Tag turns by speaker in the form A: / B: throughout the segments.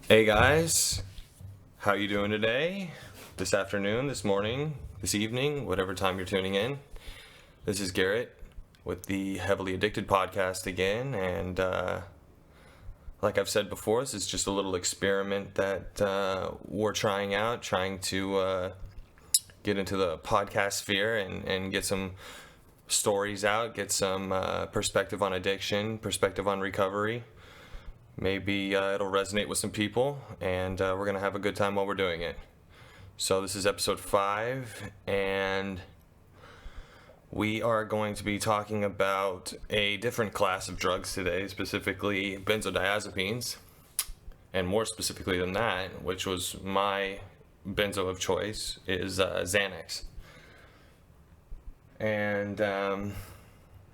A: Hey guys, how you doing today? This afternoon, this morning, this evening, whatever time you're tuning in. This is Garrett with the Heavily Addicted podcast again, and like I've said before, this is just a little experiment that we're trying out, trying to get into the podcast sphere and get some stories out, get some perspective on addiction, perspective on recovery. Maybe it'll resonate with some people, and we're going to have a good time while we're doing it. So this is episode 5, and we are going to be talking about a different class of drugs today, specifically benzodiazepines, and more specifically than that, which was my benzo of choice, is Xanax. And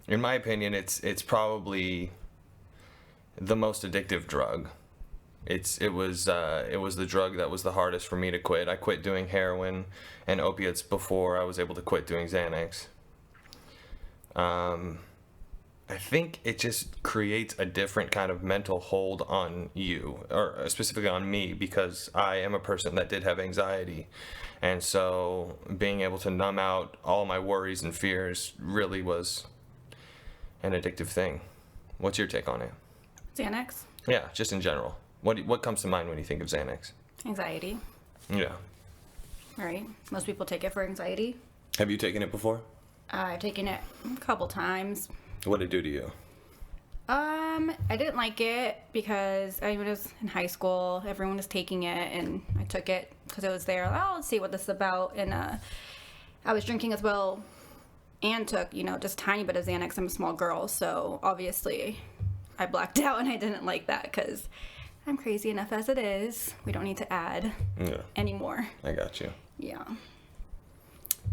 A: in my opinion, it's probably the most addictive drug. It was the drug that was the hardest for me to quit. I quit doing heroin and opiates before I was able to quit doing Xanax. I think it just creates a different kind of mental hold on you, or specifically on me, because I am a person that did have anxiety. And so being able to numb out all my worries and fears really was an addictive thing. What's your take on it?
B: Xanax?
A: Yeah, just in general. What comes to mind when you think of Xanax?
B: Anxiety.
A: Yeah.
B: Right. Most people take it for anxiety.
A: Have you taken it before?
B: I've taken it a couple times.
A: What did it do to you?
B: I didn't like it because when I was in high school, everyone was taking it, and I took it because it was there. Oh, let's see what this is about. And I was drinking as well, and took just a tiny bit of Xanax. I'm a small girl, so obviously I blacked out, and I didn't like that because I'm crazy enough as it is. We don't need to add anymore.
A: I got you.
B: Yeah.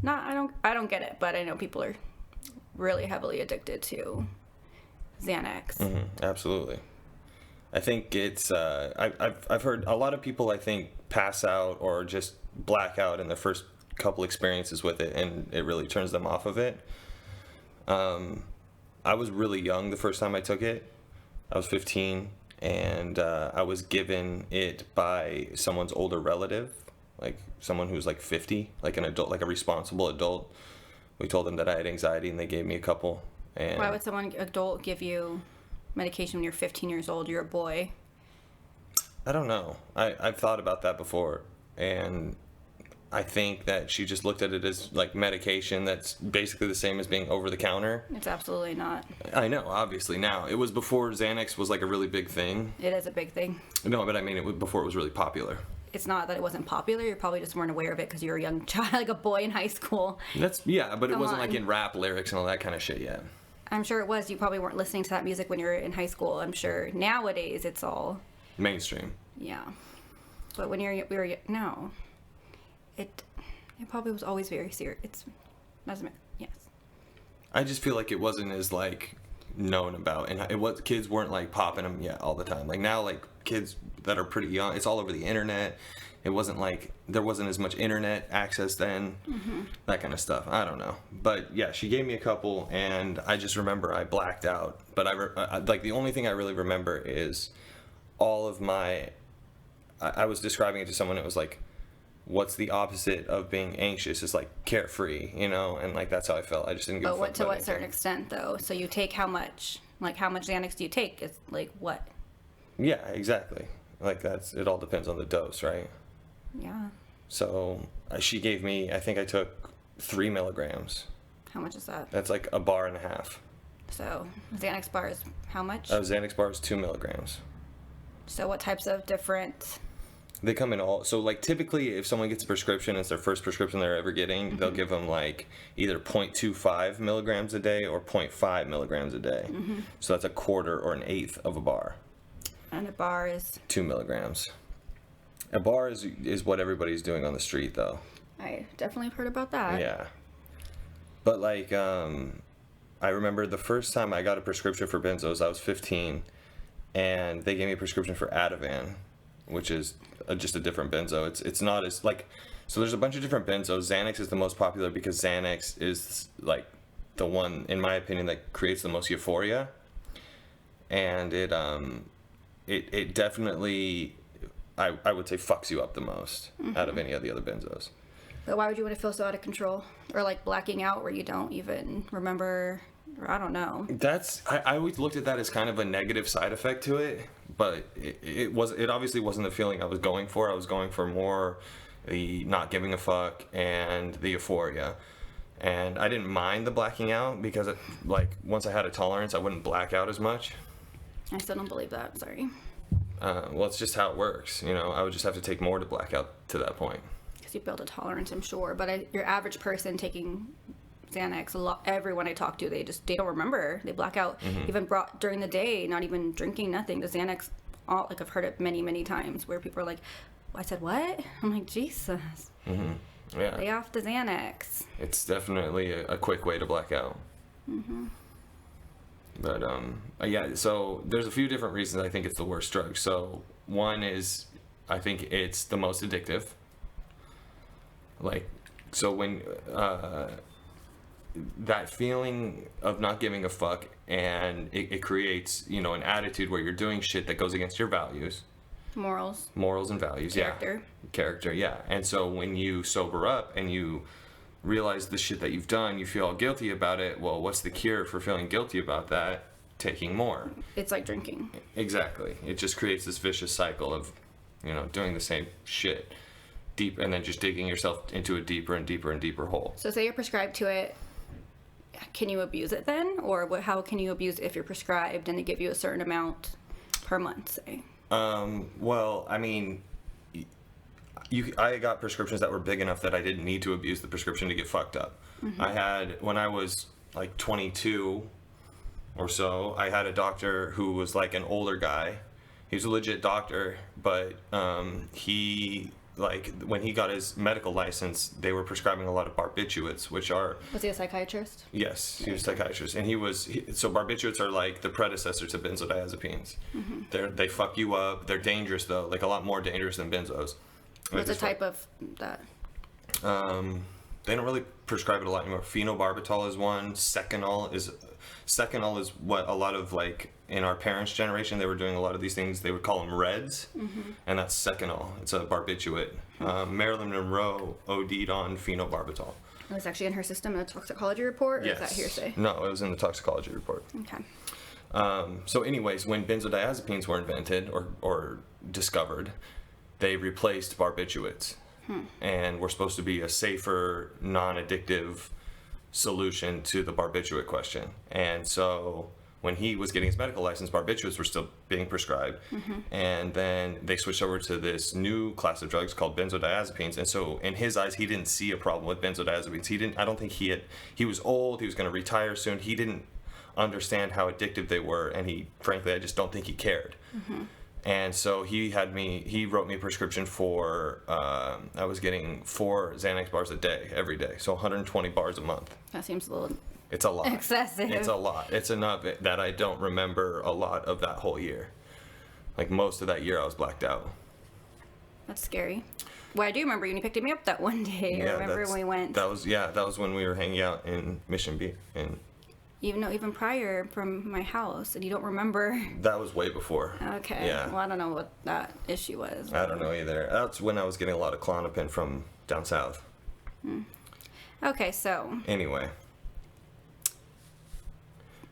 B: I don't get it, but I know people are really heavily addicted to Xanax.
A: Mm-hmm, absolutely. I think it's I've heard a lot of people, I think, pass out or just black out in the first couple experiences with it, and it really turns them off of it. I was really young the first time I took it. I was 15, and I was given it by someone's older relative, like someone who's like 50, like an adult, like a responsible adult. We told them that I had anxiety, and they gave me a couple. And
B: why would someone adult give you medication when you're 15 years old? You're a boy.
A: I don't know. I've thought about that before, and I think that she just looked at it as like medication that's basically the same as being over the counter.
B: It's absolutely not.
A: I know, obviously now. It was before Xanax was like a really big thing.
B: It is a big thing.
A: No, but I mean before it was really popular.
B: It's not that it wasn't popular. You probably just weren't aware of it because you were a young child, like a boy in high school.
A: But it wasn't like in rap lyrics and all that kind of shit yet.
B: I'm sure it was. You probably weren't listening to that music when you were in high school. I'm sure nowadays it's all
A: mainstream.
B: Yeah, but when we were no, it probably was always very serious. Yes.
A: I just feel like it wasn't as like known about, and kids weren't like popping them yet all the time. Like now, like kids that are pretty young, it's all over the internet. It wasn't like there wasn't as much internet access then, that kind of stuff. I don't know, but yeah, she gave me a couple, and I just remember I blacked out. But like the only thing I really remember is all of my. I was describing it to someone. It was like, what's the opposite of being anxious? It's like carefree, and like that's how I felt. I just didn't give a fuck.
B: But to what certain extent, though? So you take how much? Like how much Xanax do you take? It's like what?
A: Yeah, exactly. Like it all depends on the dose, right?
B: Yeah.
A: So she gave me, I think I took 3 milligrams.
B: How much is that?
A: That's like a bar and a half.
B: So Xanax bar is how much?
A: Xanax bar is 2 milligrams.
B: So what types of different?
A: They come in all. So like typically, if someone gets a prescription, it's their first prescription they're ever getting. They'll give them like either 0.25 milligrams a day or 0.5 milligrams a day. So that's a quarter or an eighth of a bar.
B: And a bar is
A: 2 milligrams. A bar is what everybody's doing on the street, though.
B: I definitely have heard about that.
A: Yeah. But like, I remember the first time I got a prescription for benzos, I was 15, and they gave me a prescription for Ativan, which is just a different benzo. It's not as like, so there's a bunch of different benzos. Xanax is the most popular because Xanax is like the one, in my opinion, that creates the most euphoria, and it definitely I would say fucks you up the most out of any of the other benzos.
B: But why would you want to feel so out of control? Or like blacking out where you don't even remember, or I don't know.
A: I always looked at that as kind of a negative side effect to it, but it obviously wasn't the feeling I was going for. I was going for more the not giving a fuck and the euphoria. And I didn't mind the blacking out because like once I had a tolerance, I wouldn't black out as much.
B: I still don't believe that, sorry.
A: Well, it's just how it works, you know. I would just have to take more to black out to that point.
B: Because you build a tolerance, I'm sure. But your average person taking Xanax, everyone I talk to, they don't remember. They black out. Even brought during the day, not even drinking, nothing. The Xanax, like I've heard it many, many times where people are like, I said, what? I'm like, Jesus.
A: Yeah.
B: Lay off the Xanax.
A: It's definitely a quick way to black out. But yeah, so there's a few different reasons I think it's the worst drug. So one is I think it's the most addictive. Like, so when that feeling of not giving a fuck, and it creates, you know, an attitude where you're doing shit that goes against your values. Morals and values, Character, yeah. And so when you sober up and you realize the shit that you've done, you feel guilty about it. Well, what's the cure for feeling guilty about that? Taking more.
B: It's like drinking.
A: Exactly. It just creates this vicious cycle of, you know, doing the same shit deep, and then just digging yourself into a deeper and deeper and deeper hole.
B: So say you're prescribed to it, can you abuse it then? Or how can you abuse it if you're prescribed and they give you a certain amount per month, say?
A: Well, I mean, I got prescriptions that were big enough that I didn't need to abuse the prescription to get fucked up. I had, when I was like 22 or so, I had a doctor who was like an older guy. He was a legit doctor, but he, like, when he got his medical license, they were prescribing a lot of barbiturates, which are...
B: Was he a psychiatrist?
A: Yes, he was a psychiatrist. And so barbiturates are like the predecessor to benzodiazepines. They fuck you up. They're dangerous, though, like a lot more dangerous than benzos.
B: What's the type of that?
A: They don't really prescribe it a lot anymore. Phenobarbital is one. Seconal is what a lot of, like, in our parents' generation, they were doing a lot of these things. They would call them Reds, and that's Seconal. It's a barbiturate. Marilyn Monroe OD'd on phenobarbital.
B: It was actually in her system in a toxicology report, or is that hearsay?
A: No, it was in the toxicology report.
B: Okay.
A: So anyways, when benzodiazepines were invented or discovered, they replaced barbiturates and were supposed to be a safer, non-addictive solution to the barbiturate question. And so when he was getting his medical license, barbiturates were still being prescribed. And then they switched over to this new class of drugs called benzodiazepines. And so in his eyes, he didn't see a problem with benzodiazepines. I don't think he was old, he was going to retire soon. He didn't understand how addictive they were. And frankly, I just don't think he cared. And so he wrote me a prescription for, I was getting 4 Xanax bars a day, every day. So 120 bars a month.
B: That seems a little...
A: It's a lot.
B: Excessive.
A: It's a lot. It's enough that I don't remember a lot of that whole year. Like, most of that year I was blacked out.
B: That's scary. Well, I do remember you picked me up that one day.
A: Yeah,
B: I remember when we went.
A: That was when we were hanging out in Mission Beach.
B: Even prior from my house, and you don't remember.
A: That was way before.
B: Okay.
A: Yeah.
B: Well, I don't know what that issue was.
A: I don't know either. That's when I was getting a lot of Klonopin from down south.
B: Okay, so.
A: Anyway.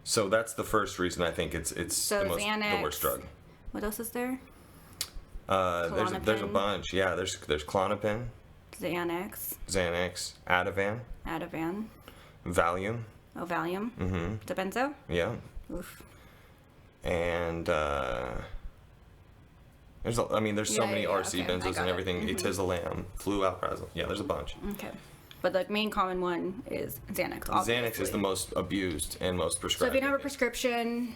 A: So that's the first reason I think it's the worst drug.
B: What else is there?
A: There's a bunch. Yeah, there's Klonopin.
B: Xanax.
A: Ativan. Valium.
B: Oh, Valium. The benzo.
A: Yeah.
B: Oof.
A: And there's so many RC benzos and everything. Atizolam, flualprazolam. Yeah, there's a bunch.
B: Okay. But the main common one is Xanax, obviously.
A: Xanax is the most abused and most prescribed.
B: So if you have a prescription,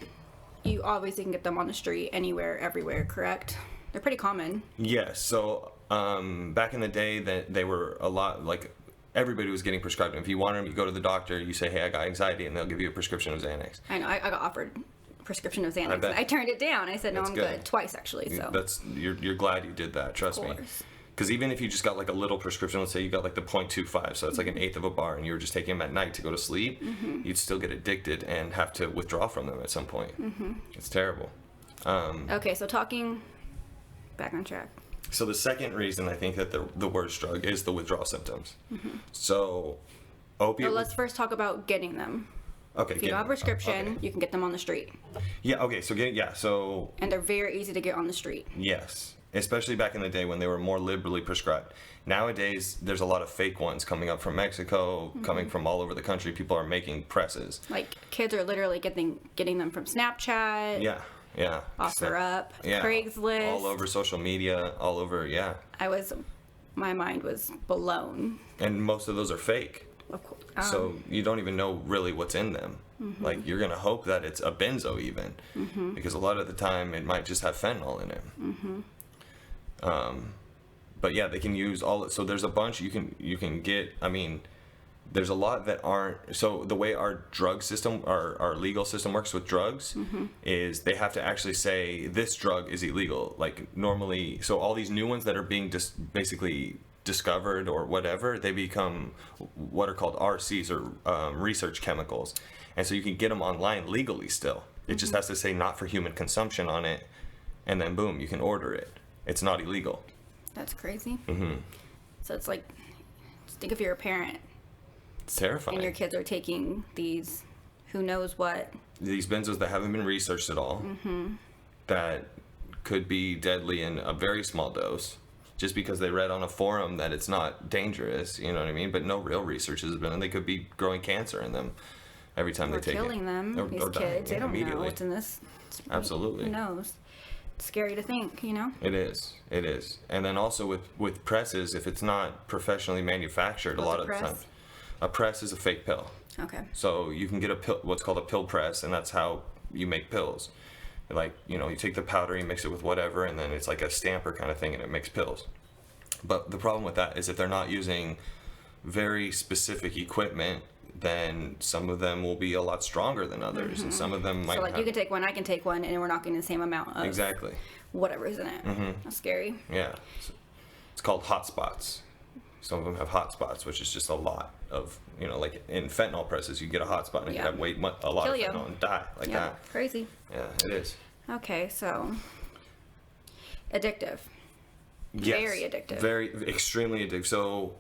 B: you obviously can get them on the street, anywhere, everywhere, correct? They're pretty common.
A: Yes. So back in the day, they were a lot, like, everybody was getting prescribed them. If you want them, you go to the doctor, you say, hey, I got anxiety, and they'll give you a prescription of Xanax.
B: I know. I got offered a prescription of Xanax. I turned it down. I said, no, I'm good. Twice, actually. So
A: You're glad you did that. Trust me. Because even if you just got like a little prescription, let's say you got like the 0.25, so it's like an eighth of a bar, and you were just taking them at night to go to sleep, you'd still get addicted and have to withdraw from them at some point. It's terrible.
B: Okay, so back on track.
A: So the second reason I think that the worst drug is the withdrawal symptoms. So opiate.
B: But let's first talk about getting them.
A: Okay.
B: If you don't have a prescription,
A: okay.
B: you can get them on the street.
A: Yeah. Okay. So
B: And they're very easy to get on the street.
A: yes, especially back in the day when they were more liberally prescribed. Nowadays, there's a lot of fake ones coming up from Mexico, coming from all over the country. People are making presses.
B: Like kids are literally getting them from Snapchat.
A: Yeah. Yeah.
B: Offer Up,
A: Yeah.
B: Craigslist.
A: All over social media, all over, yeah.
B: My mind was blown.
A: And most of those are fake.
B: Of course.
A: So you don't even know really what's in them. Like you're gonna hope that it's a benzo even, because a lot of the time it might just have fentanyl in it. But yeah, they can use all. So there's a bunch you can get. I mean, there's a lot that aren't. So the way our drug system, our legal system works with drugs, is they have to actually say this drug is illegal. Like normally, so all these new ones that are being basically discovered or whatever, they become what are called RCs or research chemicals, and so you can get them online legally still. It just has to say not for human consumption on it, and then boom, you can order it. It's not illegal.
B: That's crazy. So it's like, just think if you're a parent
A: It's terrifying.
B: and your kids are taking these, who knows what.
A: These benzos that haven't been researched at all, that could be deadly in a very small dose, just because they read on a forum that it's not dangerous, you know what I mean? But no real research has been, and they could be growing cancer in them every time
B: We're
A: they take it.
B: killing them, these
A: or dying,
B: kids. They don't know what's in this.
A: Absolutely.
B: Who knows? It's scary to think, you know?
A: It is. It is. And then also with presses, if it's not professionally manufactured,
B: What's
A: a lot
B: a
A: of the
B: press?
A: time, a press is a fake pill.
B: Okay.
A: So you can get a pill, what's called a pill press, and that's how you make pills. Like, you know, you take the powder, you mix it with whatever, and then it's like a stamper kind of thing, and it makes pills. But the problem with that is if they're not using very specific equipment, then some of them will be a lot stronger than others, and some of them might
B: So like
A: have...
B: you can take one, I can take one, and we're not getting the same amount of
A: Exactly.
B: whatever's in it. That's scary.
A: Yeah. It's called hot spots. Some of them have hot spots, which is just a lot of, you know, like in fentanyl presses, you get a hot spot and you
B: Yeah.
A: have a lot
B: Kill
A: of
B: you.
A: fentanyl and die like
B: Yeah,
A: that.
B: crazy.
A: Yeah, it is.
B: Okay, so addictive.
A: Yes.
B: Very addictive.
A: Very, extremely addictive. So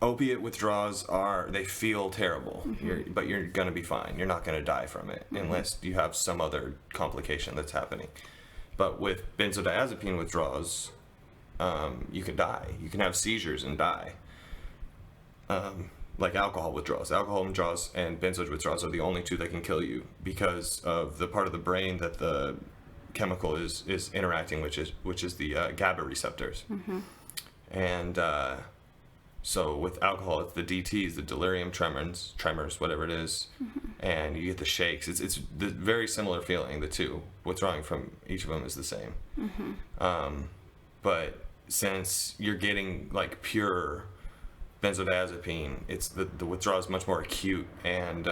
A: opiate withdrawals they feel terrible, but you're going to be fine. You're not going to die from it unless you have some other complication that's happening. But with benzodiazepine withdrawals, you can die. You can have seizures and die. Like alcohol withdrawals. Alcohol withdrawals and benzo withdrawals are the only two that can kill you because of the part of the brain that the chemical is interacting, which is the GABA receptors. And so with alcohol, it's the DTs, the delirium tremors, whatever it is, and you get the shakes. It's the very similar feeling. The two withdrawing from each of them is the same. But since you're getting like pure benzodiazepine, it's the withdrawal is much more acute, and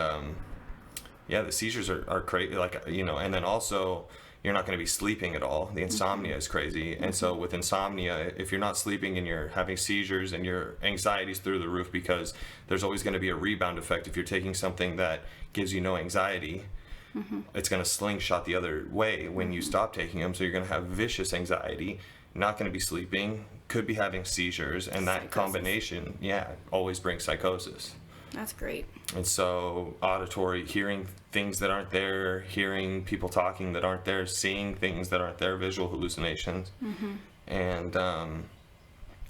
A: yeah, the seizures are crazy. Like, you know, and then also you're not going to be sleeping at all. The insomnia is crazy, and so with insomnia, if you're not sleeping and you're having seizures and your anxiety's through the roof, because there's always going to be a rebound effect. If you're taking something that gives you no anxiety, it's going to slingshot the other way when you stop taking them. So you're going to have vicious anxiety, not going to be sleeping, could be having seizures, and that combination, always brings psychosis.
B: That's great.
A: And so auditory, hearing things that aren't there, hearing people talking that aren't there, seeing things that aren't there, visual hallucinations. And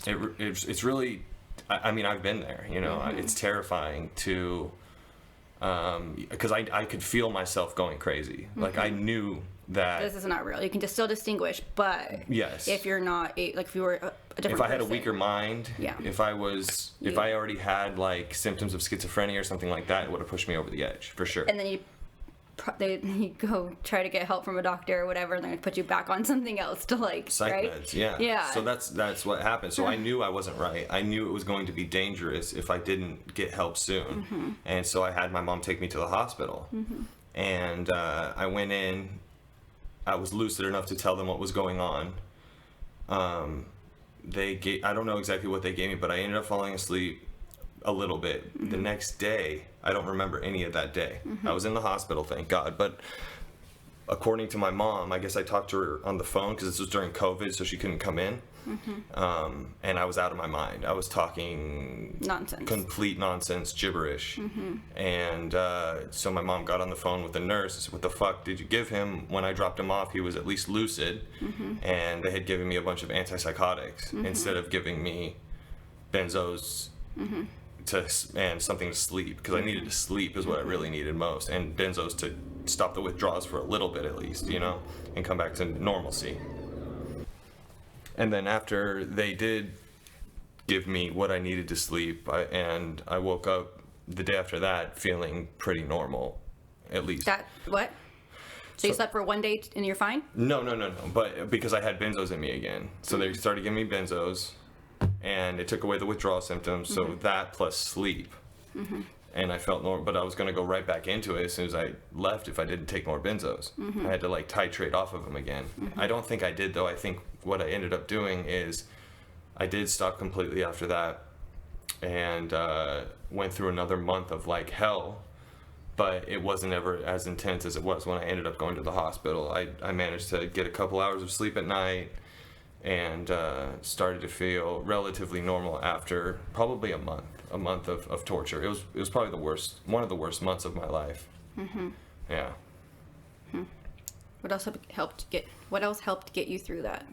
A: it's really, I mean, I've been there, you know, it's terrifying to, because I could feel myself going crazy. Like I knew that
B: This is not real. You can just still distinguish, but
A: yes,
B: if you're not, like if you were a different
A: if I had a
B: person.
A: weaker mind, if I already had like symptoms of schizophrenia or something like that, it would have pushed me over the edge for sure.
B: And then you go try to get help from a doctor or whatever, and they're gonna put you back on something else to like
A: Psych
B: right?
A: meds, yeah.
B: Yeah.
A: So that's what happened. So I knew I wasn't right. I knew it was going to be dangerous if I didn't get help soon. And so I had my mom take me to the hospital. And I went in. I was lucid enough to tell them what was going on. I don't know exactly what they gave me, but I ended up falling asleep a little bit. The next day, I don't remember any of that day. I was in the hospital, thank God. But according to my mom, I guess I talked to her on the phone because this was during COVID, so she couldn't come in. And I was out of my mind. I was talking
B: Nonsense.
A: complete nonsense, gibberish. And so my mom got on the phone with the nurse and said, what the fuck did you give him? When I dropped him off, he was at least lucid. And they had given me a bunch of antipsychotics instead of giving me benzos and something to sleep, because I needed to sleep is what I really needed most, and benzos to stop the withdrawals for a little bit at least, you know, and come back to normalcy. And then after they did give me what I needed to sleep, I woke up the day after that feeling pretty normal, at least.
B: What? So you slept for 1 day and you're fine?
A: No. But because I had benzos in me again. So they started giving me benzos, and it took away the withdrawal symptoms. So that plus sleep. And I felt normal, but I was going to go right back into it as soon as I left if I didn't take more benzos. I had to like titrate off of them again. I don't think I did, though. I think what I ended up doing is I did stop completely after that, and went through another month of like hell, but it wasn't ever as intense as it was when I ended up going to the hospital. I managed to get a couple hours of sleep at night, and started to feel relatively normal after probably a month of torture. It was probably one of the worst months of my life. Yeah.
B: What else helped get you through that?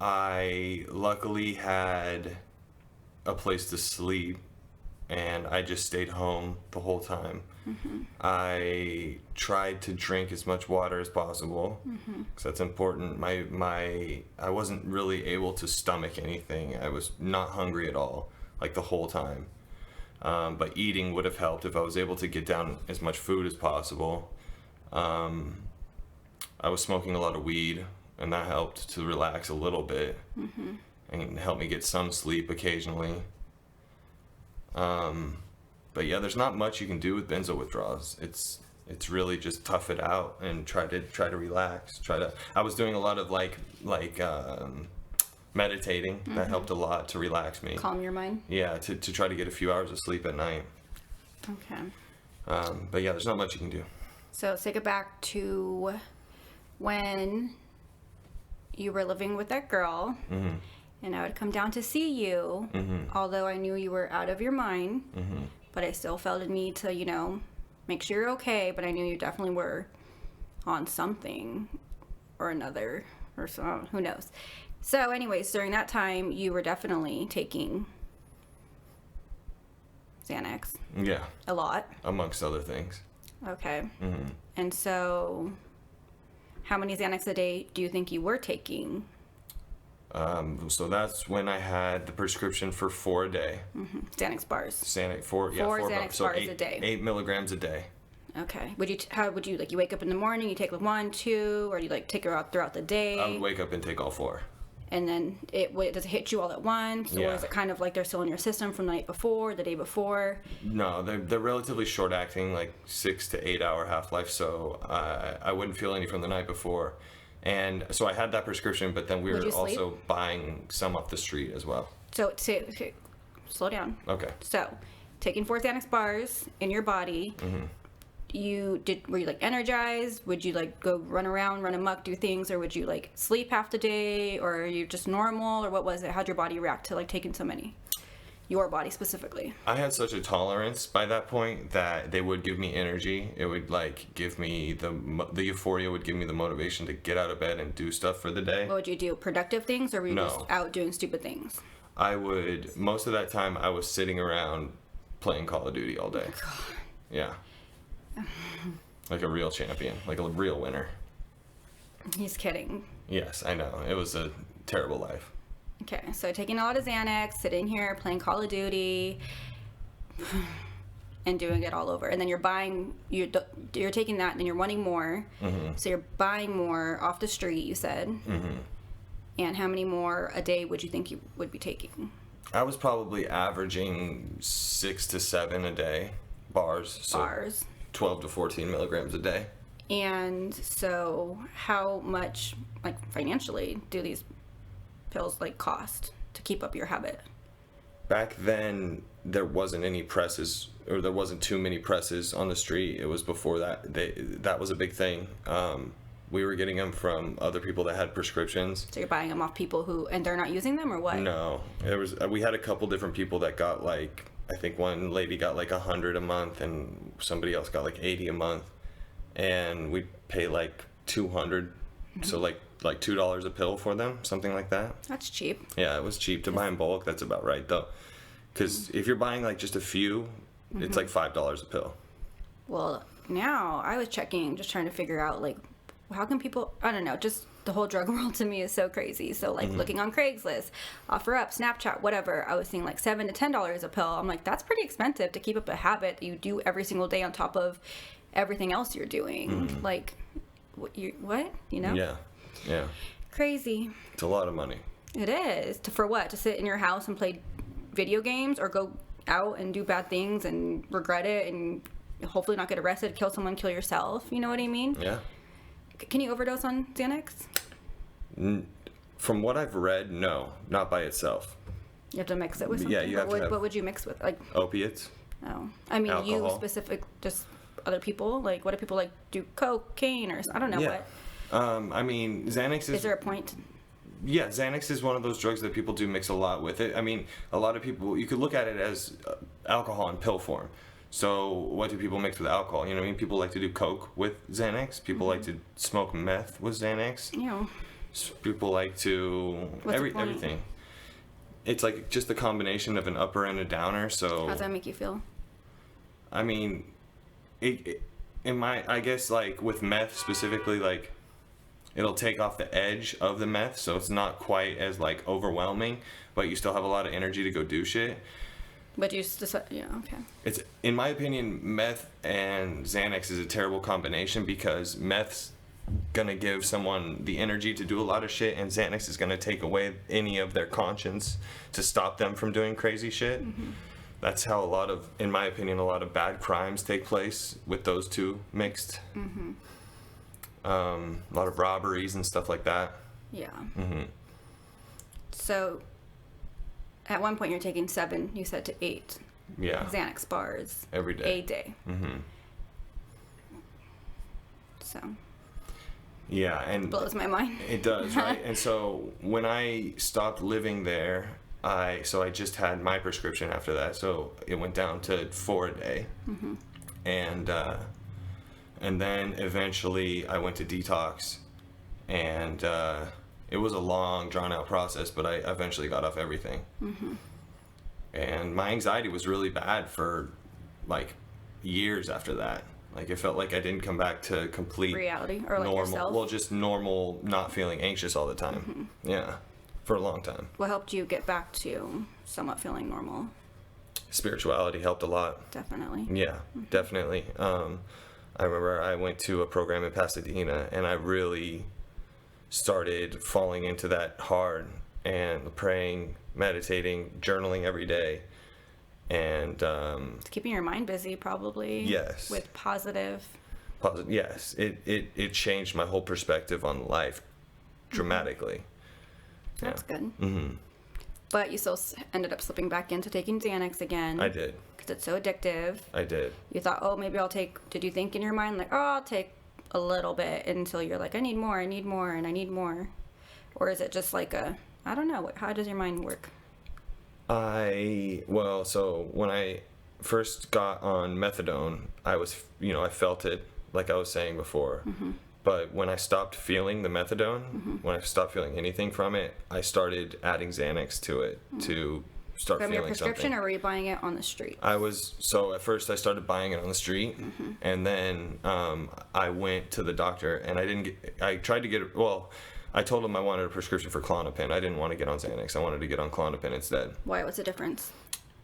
A: I luckily had a place to sleep, and I just stayed home the whole time. I tried to drink as much water as possible, because that's important. I wasn't really able to stomach anything. I was not hungry at all, like the whole time. But eating would have helped if I was able to get down as much food as possible. I was smoking a lot of weed, and that helped to relax a little bit and help me get some sleep occasionally. But yeah, there's not much you can do with benzo withdrawals. It's really just tough it out and try to relax. I was doing a lot of like meditating. That helped a lot to relax me.
B: Calm your mind?
A: Yeah, to try to get a few hours of sleep at night.
B: Okay.
A: But yeah, there's not much you can do.
B: So let's take it back to when you were living with that girl. And I would come down to see you, although I knew you were out of your mind. But I still felt a need to, make sure you're okay. But I knew you definitely were on something or another, or so, who knows. So anyways, during that time, you were definitely taking Xanax.
A: Yeah.
B: A lot.
A: Amongst other things.
B: Okay. And so how many Xanax a day do you think you were taking?
A: So that's when I had the prescription for 4 a day.
B: Xanax bars.
A: Four
B: Xanax
A: so
B: bars
A: eight,
B: a day.
A: 8 milligrams a day.
B: Okay. How would you you wake up in the morning, you take like 1, 2, or you take her out throughout the day?
A: I would wake up and take all 4.
B: And then does it hit you all at once, or is it kind of like they're still in your system from the night before, the day before?
A: No, they're relatively short acting, like 6 to 8 hour half-life, so I wouldn't feel any from the night before. And so I had that prescription, but then we were also buying some off the street as well.
B: So slow down.
A: Okay.
B: So taking 4 Xanax bars in your body, were you energized? Would you go run around, run amok, do things, or would you sleep half the day, or are you just normal, or what was it? How'd your body react to taking so many? Your body specifically.
A: I had such a tolerance by that point that they would give me energy. It would give me the euphoria would give me the motivation to get out of bed and do stuff for the day.
B: What would you do? Productive things, or were you just out doing stupid things?
A: Most of that time I was sitting around playing Call of Duty all day.
B: God.
A: Yeah. Like a real champion, like a real winner.
B: He's kidding.
A: Yes, I know. It was a terrible life.
B: Okay, so taking a lot of Xanax, sitting here playing Call of Duty, and doing it all over. And then you're taking that, and then you're wanting more. So you're buying more off the street, you said. And how many more a day would you think you would be taking?
A: I was probably averaging 6 to 7 a day, bars. So 12 to 14 milligrams a day.
B: And so how much, financially, do these pills cost to keep up your habit?
A: back then there wasn't any presses, or there wasn't too many presses on the street. It was before that. That was a big thing. We were getting them from other people that had prescriptions.
B: So you're buying them off people who, and they're not using them, or what?
A: No, we had a couple different people that got like, I think one lady got like 100 a month, and somebody else got like 80 a month, and we pay like 200, so like $2 a pill for them, something like that.
B: That's cheap.
A: Yeah, it was cheap to buy in bulk. That's about right though, because if you're buying like just a few, it's like $5 a pill.
B: Well, now I was checking, just trying to figure out like, how can people, I don't know, just the whole drug world to me is so crazy. So like looking on Craigslist, OfferUp, Snapchat, whatever, I was seeing like $7 to $10 a pill. I'm like, that's pretty expensive to keep up a habit that you do every single day on top of everything else you're doing. Like, what? You know?
A: Yeah.
B: Crazy.
A: It's a lot of money.
B: It is. For what? To sit in your house and play video games, or go out and do bad things and regret it and hopefully not get arrested, kill someone, kill yourself. You know what I mean?
A: Yeah.
B: Can you overdose on Xanax?
A: From what I've read, no, not by itself.
B: You have to mix it with something?
A: Yeah, you have to have
B: what would you mix with? Like
A: opiates.
B: Oh, I mean,
A: Alcohol.
B: you specific, just other people. Like, what do people like do? Cocaine or I don't know what.
A: I mean, Xanax
B: Is there a point?
A: Yeah, Xanax is one of those drugs that people do mix a lot with it. I mean, a lot of people, you could look at it as alcohol in pill form. So what do people mix with alcohol? You know what I mean? People like to do coke with Xanax. People like to smoke meth with Xanax.
B: Yeah.
A: People like to
B: What's the point?
A: everything. It's like just the combination of an upper and a downer. So
B: How does that make you feel?
A: I mean, I guess like with meth specifically, like it'll take off the edge of the meth, so it's not quite as like overwhelming, but you still have a lot of energy to go do shit.
B: But you just, yeah, okay.
A: It's, in my opinion, meth and Xanax is a terrible combination, because meth's gonna give someone the energy to do a lot of shit, and Xanax is gonna take away any of their conscience to stop them from doing crazy shit. That's how in my opinion, a lot of bad crimes take place with those two mixed. A lot of robberies and stuff like that.
B: Yeah. So, at one point you're taking 7, you said, to 8 Xanax bars
A: every day.
B: a day. So.
A: Yeah, and
B: Blows my mind.
A: It does, right? And so when I stopped living there, I just had my prescription after that, so it went down to 4 a day. And then eventually I went to detox, and it was a long, drawn-out process, but I eventually got off everything. And my anxiety was really bad for like years after that. Like, it felt like I didn't come back to complete
B: reality, or like
A: normal.
B: yourself?
A: Well, just normal, not feeling anxious all the time. Yeah, for a long time.
B: What helped you get back to somewhat feeling normal?
A: Spirituality helped a lot.
B: Definitely.
A: Yeah, definitely. I remember I went to a program in Pasadena, and I really started falling into that hard, and praying, meditating, journaling every day. And
B: It's keeping your mind busy, probably.
A: Yes.
B: With positive.
A: Yes, it changed my whole perspective on life dramatically.
B: That's good. But you still ended up slipping back into taking Xanax again.
A: I did.
B: Because it's so addictive.
A: I did.
B: You thought, oh, maybe I'll take. Did you think in your mind, like, oh, I'll take a little bit, until you're like, I need more, and I need more? Or is it just like I don't know. How does your mind work?
A: So when I first got on methadone, I felt it, like I was saying before. But when I stopped feeling the methadone, when I stopped feeling anything from it, I started adding Xanax to it to start
B: From
A: feeling
B: your prescription,
A: something.
B: or were you buying it on the street?
A: At first I started buying it on the street, and then I went to the doctor, and I tried to get, I told him I wanted a prescription for Klonopin. I didn't want to get on Xanax. I wanted to get on Klonopin instead.
B: Why? What's the difference?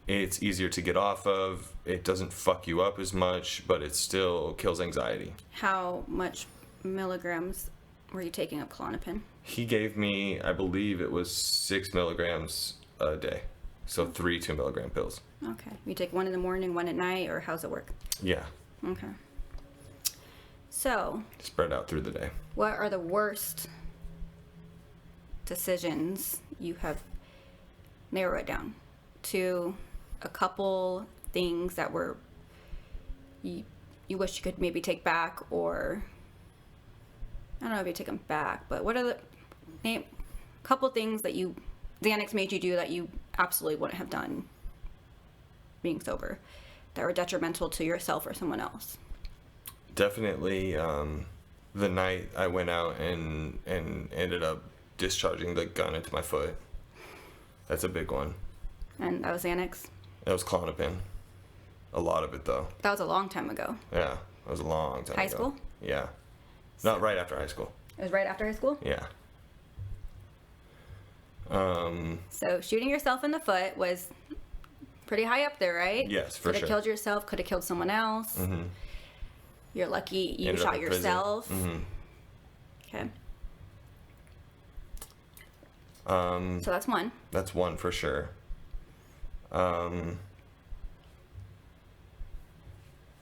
A: It's easier to get off of. It doesn't fuck you up as much, but it still kills anxiety.
B: How much milligrams were you taking of Klonopin?
A: He gave me, I believe it was 6 milligrams a day. So 3 2-milligram pills.
B: Okay. You take 1 in the morning, 1 at night, or how's it work?
A: Yeah.
B: Okay. So.
A: Spread out through the day.
B: What are the worst decisions you have, narrow it down to a couple things that were you wish you could maybe take back, or I don't know if you take them back, but what are the name couple things that Xanax made you do that you absolutely wouldn't have done being sober, that were detrimental to yourself or someone else?
A: Definitely the night I went out and ended up discharging the gun into my foot. That's a big one.
B: And that was Xanax?
A: That was Klonopin. A lot of it, though.
B: That was a long time ago.
A: Yeah, that was a long time ago.
B: High school?
A: Yeah. Not right after high school.
B: It was right after high school?
A: Yeah.
B: So shooting yourself in the foot was pretty high up there, right?
A: Yes, for sure.
B: Could have killed yourself, could have killed someone else.
A: Mm-hmm.
B: You're lucky you
A: Ended up
B: shot
A: in prison.
B: yourself.
A: Mm-hmm.
B: Okay. So that's one.
A: That's one for sure.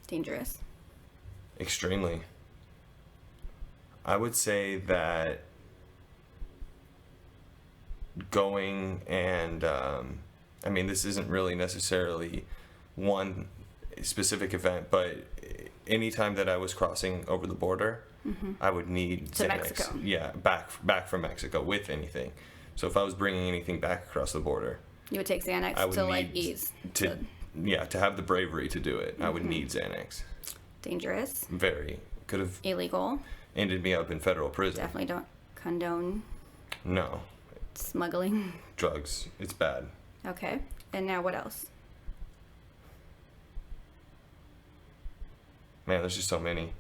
B: Dangerous.
A: Extremely. I would say that going and I mean, this isn't really necessarily one specific event, but anytime that I was crossing over the border, I would need
B: To
A: Xanax.
B: Mexico.
A: Yeah, back from Mexico with anything. So if I was bringing anything back across the border,
B: You would take Xanax
A: I would
B: to like
A: need
B: ease.
A: to have the bravery to do it. I would need Xanax.
B: Dangerous.
A: Very. Could have
B: Illegal.
A: ended me up in federal prison.
B: Definitely don't condone
A: No.
B: smuggling.
A: Drugs. It's bad.
B: Okay. And now what else?
A: Man, there's just so many.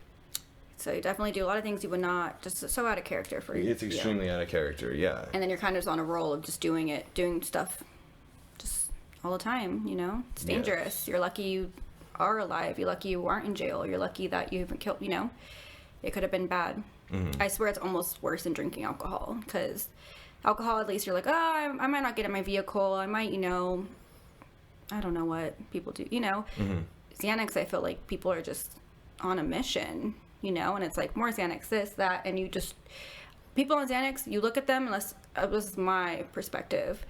B: So you definitely do a lot of things you would not, just so out of character for you.
A: It's extremely out of character, yeah.
B: And then you're kind of just on a roll of just doing stuff just all the time, you know? It's
A: Yeah.
B: dangerous. You're lucky you are alive. You're lucky you aren't in jail. You're lucky that you haven't killed, you know? It could have been bad. I swear it's almost worse than drinking alcohol, because alcohol, at least you're like, oh, I might not get in my vehicle. I might, you know, I don't know what people do, you know? Xanax, I feel like people are just on a mission, you know, and it's like more Xanax, this, that, and you just, people on Xanax, you look at them, unless, this is my perspective,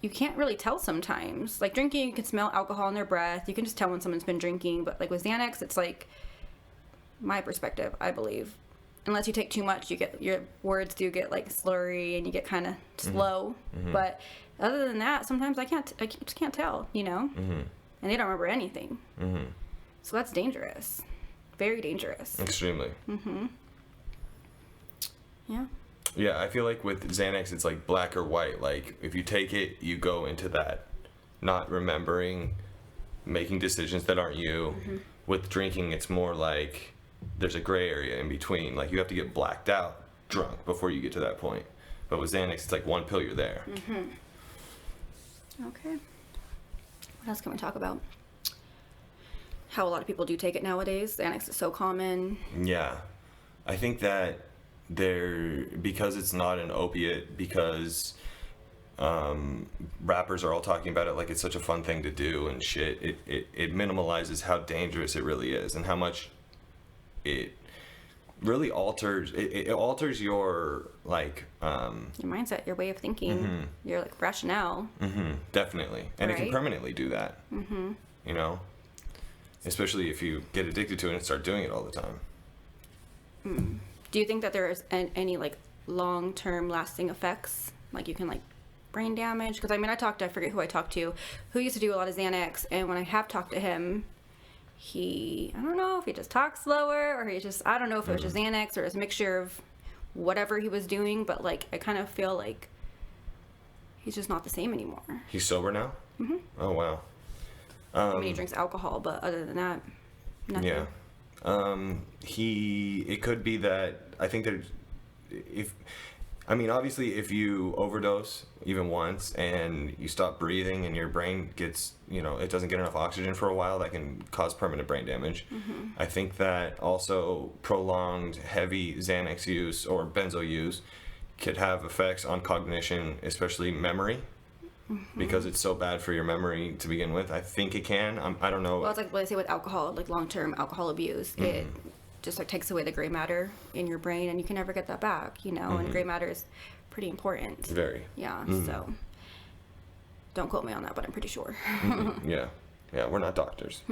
B: you can't really tell sometimes. Like drinking, you can smell alcohol in their breath, you can just tell when someone's been drinking, but like with Xanax, it's like, my perspective, I believe, unless you take too much, you get, your words do get like slurry and you get kind of slow, but other than that, sometimes I just can't tell, you know, and they don't remember anything. So that's dangerous. Very dangerous.
A: Extremely.
B: Yeah.
A: Yeah, I feel like with Xanax, it's like black or white. Like, if you take it, you go into that not remembering, making decisions that aren't you. With drinking, it's more like there's a gray area in between. Like, you have to get blacked out drunk before you get to that point. But with Xanax, it's like one pill, you're there.
B: Okay. What else can we talk about? How a lot of people do take it nowadays. Xanax is so common.
A: Yeah. I think that because it's not an opiate, because rappers are all talking about it like it's such a fun thing to do and shit, it minimalizes how dangerous it really is and how much it really alters your like
B: Your mindset, your way of thinking, your like rationale.
A: definitely, and it can
B: Right.
A: permanently do that. You know, especially if you get addicted to it and start doing it all the time.
B: Do you think that there is any like long-term lasting effects? Like you can like brain damage? Because I mean, I forget who I talked to, who used to do a lot of Xanax, and when I have talked to him, I don't know if he just talks slower or I don't know if it was just Xanax or it's a mixture of whatever he was doing, but like I kind of feel like he's just not the same anymore.
A: He's sober now? Oh, wow.
B: I mean, he drinks alcohol, but other than that, nothing.
A: Yeah. It could be that, I think that obviously if you overdose even once and you stop breathing and your brain gets, it doesn't get enough oxygen for a while, that can cause permanent brain damage. I think that also prolonged heavy Xanax use or benzo use could have effects on cognition, especially memory. Because it's so bad for your memory to begin with. I think it can. I don't know.
B: Well, it's like what I say with alcohol, like long-term alcohol abuse. It just like takes away the gray matter in your brain, and you can never get that back, And gray matter is pretty important.
A: Very.
B: Yeah. So Don't quote me on that, but I'm pretty sure.
A: Yeah. Yeah, we're not doctors.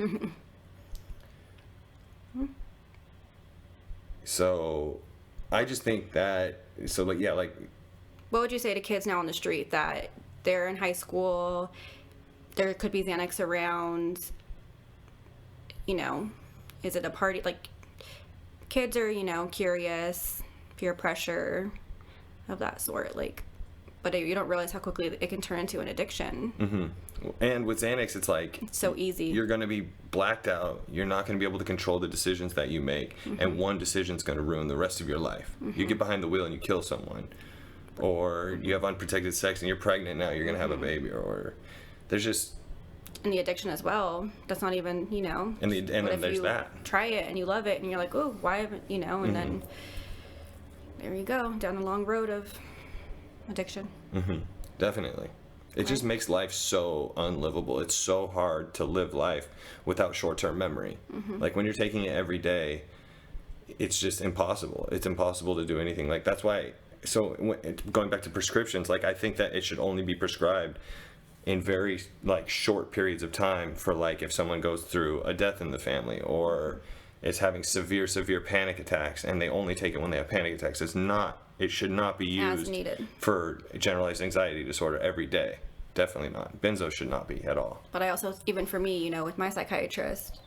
A: So, I just think that, so like, yeah, like,
B: What would you say to kids now on the street that they're in high school, there could be Xanax around, you know, is it a party? Like, kids are, you know, curious, peer pressure of that sort, like, but you don't realize how quickly it can turn into an addiction.
A: and with Xanax, it's like,
B: It's so easy.
A: you're going to be blacked out. You're not going to be able to control the decisions that you make. And one decision's going to ruin the rest of your life. You get behind the wheel and you kill someone. Or you have unprotected sex and you're pregnant now, you're going to have a baby. Or there's just...
B: And the addiction as well. That's not even, you know.
A: And
B: what
A: then
B: if
A: there's
B: you
A: that.
B: try it and you love it and you're like, oh, why haven't, you know, and then there you go, down a long road of addiction.
A: Definitely. It just makes life so unlivable. It's so hard to live life without short-term memory. Like when you're taking it every day, it's just impossible. It's impossible to do anything. Like that's why, so going back to prescriptions, like I think that it should only be prescribed in very like short periods of time for like if someone goes through a death in the family or is having severe panic attacks and they only take it when they have panic attacks. It should not be
B: As
A: used
B: needed.
A: for generalized anxiety disorder every day. Definitely not. Benzo should not be at all.
B: But I also, even for me, you know, with my psychiatrist,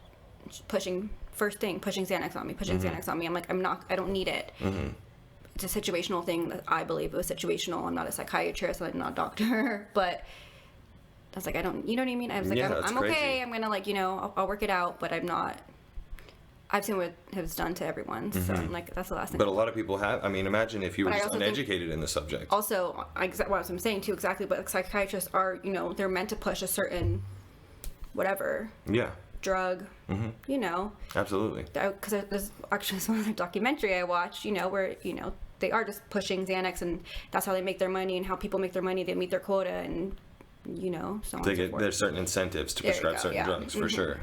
B: pushing Xanax on me, Xanax on me. I'm like, I don't need it. It's a situational thing that I believe it was situational. I'm not a psychiatrist, I'm not a doctor, but I was like, I don't, you know what I mean? I was like,
A: Yeah,
B: I'm
A: crazy.
B: okay. I'm going to like, you know, I'll work it out, but I'm not, I've seen what it's done to everyone. So I'm like, that's the last thing.
A: But a lot of people have. I mean, imagine if you were
B: But I
A: just
B: also think-
A: uneducated in the subject.
B: Also, what I'm saying too, exactly, but psychiatrists are, you know, they're meant to push a certain whatever
A: Yeah,
B: drug, you know,
A: absolutely.
B: because there's actually this one other documentary I watched, you know, where, you know, they are just pushing Xanax and that's how they make their money and how people make their money. They meet their quota and, you know, so on and so forth.
A: There's certain incentives to
B: There you
A: prescribe
B: go,
A: certain
B: yeah.
A: drugs, for sure.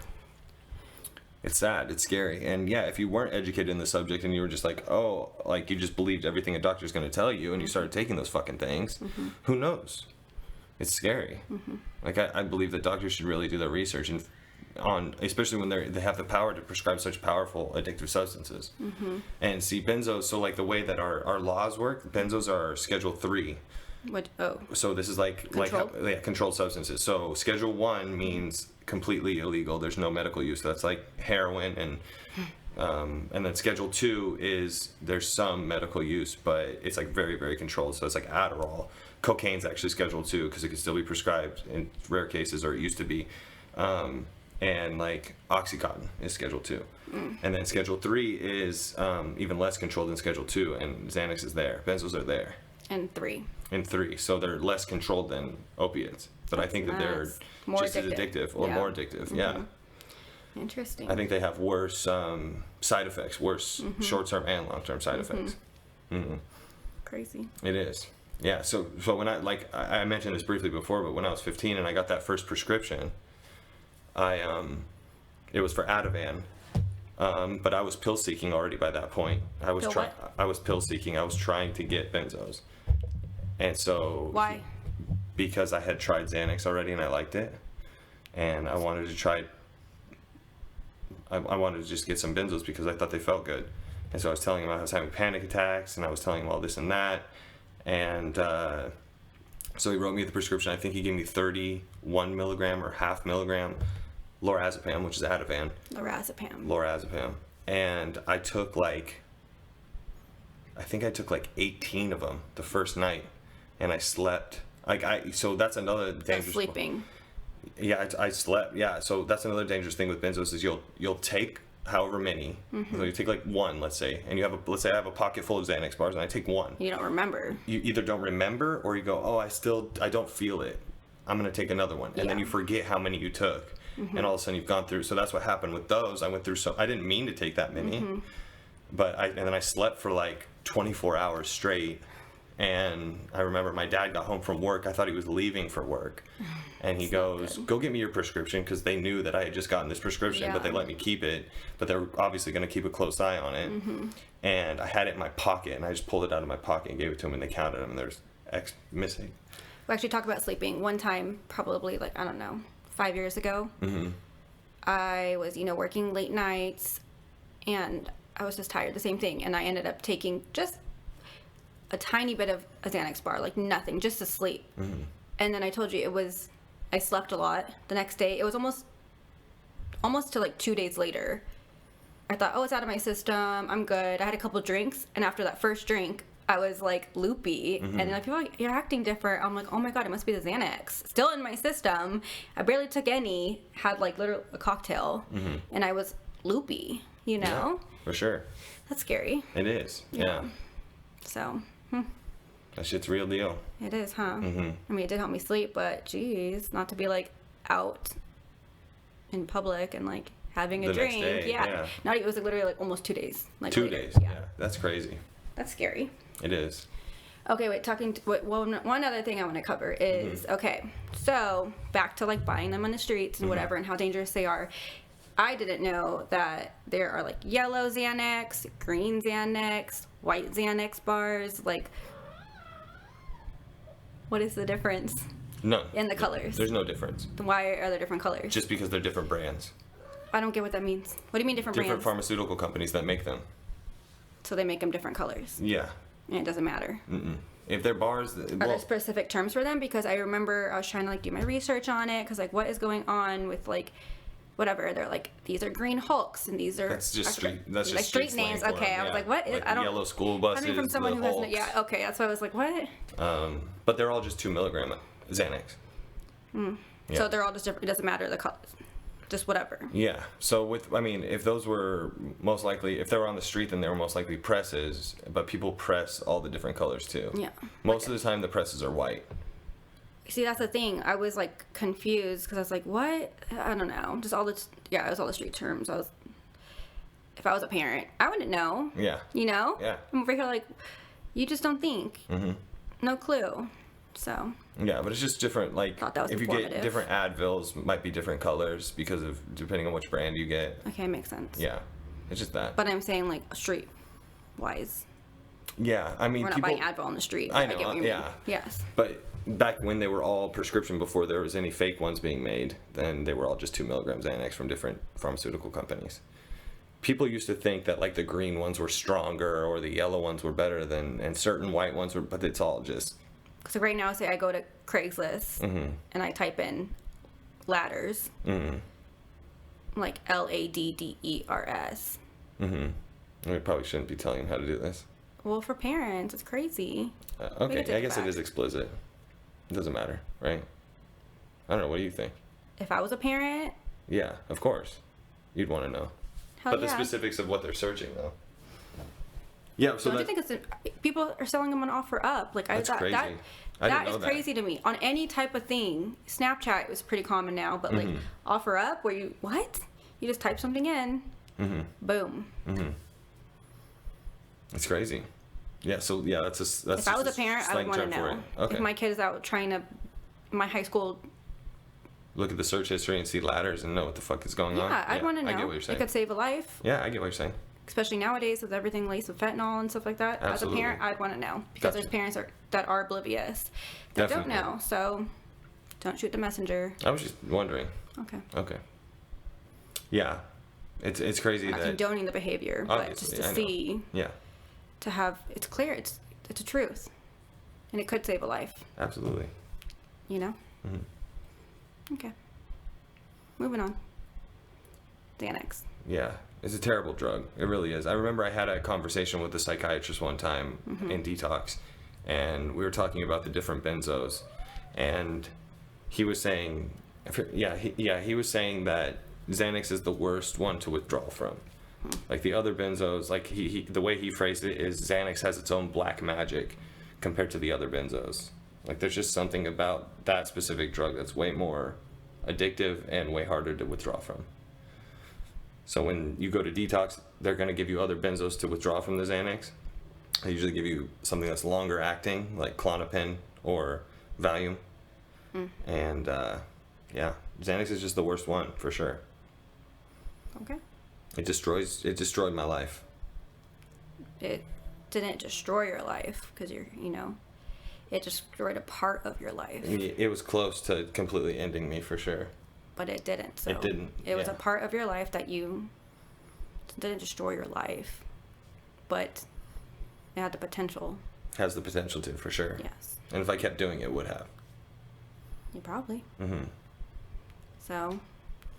A: It's sad. It's scary. And yeah, if you weren't educated in the subject and you were just like, oh, like you just believed everything a doctor's going to tell you and you started taking those fucking things, who knows? It's scary. Like I believe that doctors should really do their research and especially when they have the power to prescribe such powerful addictive substances. And see, benzos, so like the way that our laws work, benzos are Schedule 3.
B: What? Oh,
A: So this is like controlled substances. So Schedule 1 means completely illegal. There's no medical use. That's like heroin and then Schedule 2 is there's some medical use, but it's like very, very controlled. So it's like Adderall. Cocaine's actually Schedule 2 because it can still be prescribed in rare cases, or it used to be. And like Oxycontin is Schedule 2. And then Schedule 3 is even less controlled than Schedule 2, and Xanax is there. Benzos are there.
B: and 3.
A: In 3, so they're less controlled than opiates, but I think that they're
B: Nice. More
A: just as
B: addictive.
A: addictive or
B: Yeah.
A: more addictive. Yeah,
B: Interesting.
A: I think they have worse side effects, worse short-term and long-term side effects.
B: Crazy.
A: It is. Yeah. So when I mentioned this briefly before, but when I was 15 and I got that first prescription, it was for Ativan. But I was pill seeking already by that point. I was pill seeking. I was trying to get benzos. And so
B: Why?
A: Because I had tried Xanax already and I liked it, and I wanted to try. I wanted to just get some benzos because I thought they felt good, and so I was telling him I was having panic attacks, and I was telling him all this and that, and so he wrote me the prescription. I think he gave me 31 milligram or half milligram lorazepam, which is Ativan. Lorazepam, and I took I think I took 18 of them the first night, and I slept. So that's another dangerous.
B: Sleeping.
A: Yeah, I slept. Yeah, so that's another dangerous thing with benzos is you'll take however many. So you take one, let's say, and let's say I have a pocket full of Xanax bars and I take one.
B: You don't remember.
A: You either don't remember or you go, oh, I don't feel it. I'm gonna take another one, and then
B: Yeah.
A: you forget how many you took, and all of a sudden you've gone through. So that's what happened with those. I went through I didn't mean to take that many, but and then I slept for 24 hours straight. And I remember my dad got home from work. I thought he was leaving for work. And he goes, go get me your prescription, because they knew that I had just gotten this prescription, but they let me keep it. But they're obviously going to keep a close eye on it. And I had it in my pocket, and I just pulled it out of my pocket and gave it to him, and they counted them, and there's X missing.
B: we actually talked about sleeping. One time, probably like, I don't know, 5 years ago, I was, working late nights, and I was just tired, the same thing. And I ended up taking just a tiny bit of a Xanax bar, like nothing, just to sleep. And then I told you I slept a lot. The next day, it was almost to like 2 days later. I thought, oh, it's out of my system. I'm good. I had a couple drinks. And after that first drink, I was like loopy. And like, people are like, you're acting different. I'm like, oh my God, it must be the Xanax. Still in my system. I barely took any, had like literally a cocktail. And I was loopy,
A: Yeah, for sure.
B: That's scary.
A: It is. Yeah.
B: So,
A: That shit's real deal.
B: it is, huh? I mean, it did help me sleep, but geez, not to be like out in public and like having a
A: The next
B: drink.
A: day, yeah.
B: Not, it was like literally like almost 2 days. Like
A: 2
B: later.
A: days. Yeah. That's crazy.
B: That's scary.
A: It is.
B: Okay, wait, one other thing I want to cover is, okay, so back to like buying them on the streets and whatever and how dangerous they are. I didn't know that there are like yellow Xanax, green Xanax, white Xanax bars. Like, what is the difference
A: No.
B: in the colors?
A: There's no difference.
B: Why are there different colors?
A: Just because they're different brands.
B: I don't get what that means. What do you mean different
A: Different
B: brands?
A: pharmaceutical companies that make them.
B: So they make them different colors.
A: Yeah.
B: And it doesn't matter.
A: If they're bars,
B: Are there specific terms for them? Because I remember I was trying to like do my research on it. Because like, what is going on with like, whatever? They're like, these are green Hulks and these are.
A: that's just street. That's
B: like
A: just
B: street
A: slang
B: names.
A: for
B: Okay,
A: them,
B: I was
A: yeah.
B: like, what?
A: Like
B: I don't.
A: yellow school buses.
B: Coming from someone
A: the
B: who has no,
A: Hulks.
B: yeah. Okay, that's why I was like, what?
A: But they're all just 2 milligram Xanax. Yeah.
B: So they're all just different. It doesn't matter the colors. Just whatever.
A: Yeah. So if those were most likely, if they were on the street, then they were most likely presses. But people press all the different colors too.
B: Yeah.
A: Most of the time, the presses are white.
B: See, that's the thing. I was like confused because I was like, what? I don't know. Just all the it was all the street terms. If I was a parent, I wouldn't know.
A: Yeah. Yeah.
B: I'm over here like, you just don't think. No clue. So.
A: Yeah, but it's just different. Like,
B: Thought that was
A: if you get
B: informative.
A: different Advils, might be different colors because of depending on which brand you get.
B: Okay, makes sense.
A: Yeah, it's just that.
B: But I'm saying like street wise.
A: Yeah, I mean,
B: We're not buying Advil on the street.
A: I know,
B: get what you mean.
A: yeah.
B: Yes.
A: But back when they were all prescription, before there was any fake ones being made, then they were all just 2 milligrams Xanax from different pharmaceutical companies. People used to think that like the green ones were stronger or the yellow ones were better than, and certain white ones were, but it's all just.
B: So right now, say I go to Craigslist and I type in ladders, like LADDERS.
A: We probably shouldn't be telling them how to do this.
B: Well, for parents, it's crazy.
A: Okay,
B: take
A: I
B: it
A: guess it
B: back.
A: is explicit. It doesn't matter, right? I don't know. What do you think?
B: If I was a parent,
A: Yeah, of course. You'd want to know.
B: hell
A: But
B: yeah.
A: the specifics of what they're searching, though. Yeah, so
B: Don't you
A: that,
B: think people are selling them on offer up? Like
A: That's crazy. I didn't
B: that
A: know
B: is
A: that.
B: crazy to me. On any type of thing, Snapchat is pretty common now, but like offer up where you you just type something in, boom.
A: it's crazy. Yeah, so yeah, that's
B: If I was a parent, I would
A: slang
B: want to
A: term for
B: know.
A: it. Okay.
B: If my kid is out trying to, my high school,
A: Look at the search history and see ladders and know what the fuck is going on.
B: yeah, I'd want to know.
A: I get what you're saying.
B: It could save a life,
A: Yeah, I get what you're saying.
B: especially nowadays with everything laced with fentanyl and stuff like that.
A: Absolutely.
B: As a parent, I'd want to know because
A: Gotcha.
B: there's parents that are oblivious that
A: Definitely.
B: don't know. So don't shoot the messenger.
A: I was just wondering.
B: Okay.
A: Okay. Yeah, it's crazy
B: I'm not
A: that.
B: condoning the behavior, but
A: Obviously,
B: just to
A: I know.
B: see,
A: Yeah,
B: to have, it's clear, it's a truth, and it could save a life.
A: absolutely.
B: You know. Okay. Moving on. Xanax.
A: Yeah, it's a terrible drug. It really is. I remember I had a conversation with a psychiatrist one time in detox, and we were talking about the different benzos, and he was saying, he was saying that Xanax is the worst one to withdraw from. Like the other benzos, like the way he phrased it is Xanax has its own black magic compared to the other benzos. Like there's just something about that specific drug that's way more addictive and way harder to withdraw from. So when you go to detox, they're going to give you other benzos to withdraw from the Xanax. They usually give you something that's longer acting, like Klonopin or Valium. And yeah, Xanax is just the worst one for sure.
B: Okay.
A: It destroyed my life.
B: It didn't destroy your life because it destroyed a part of your life.
A: It was close to completely ending me for sure.
B: But it didn't. So
A: It didn't.
B: It was a part of your life that you didn't destroy your life, but it had the potential.
A: Has the potential to, for sure.
B: Yes.
A: And if I kept doing it, it would have.
B: You probably.
A: Mm-hmm.
B: So,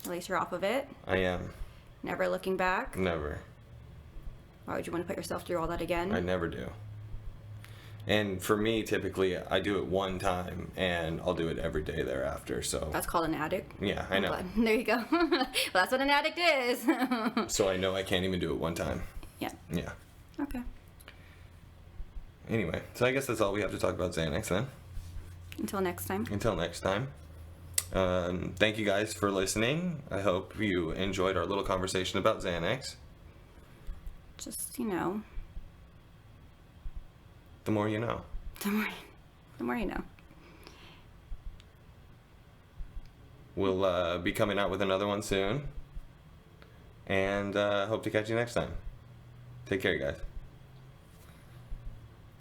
B: at least you're off of it.
A: I am.
B: Never looking back.
A: Never.
B: Why would you want to put yourself through all that again?
A: I never do. And for me, typically, I do it one time, and I'll do it every day thereafter. So
B: That's called an addict.
A: yeah, I know.
B: There you go. Well, that's what an addict is.
A: So I know I can't even do it one time.
B: Yeah.
A: Yeah.
B: Okay.
A: Anyway, so I guess that's all we have to talk about Xanax then.
B: Until next time.
A: Until next time. Thank you guys for listening. I hope you enjoyed our little conversation about Xanax.
B: Just, you know.
A: The more you know.
B: The more you know.
A: We'll be coming out with another one soon. And hope to catch you next time. Take care, you guys.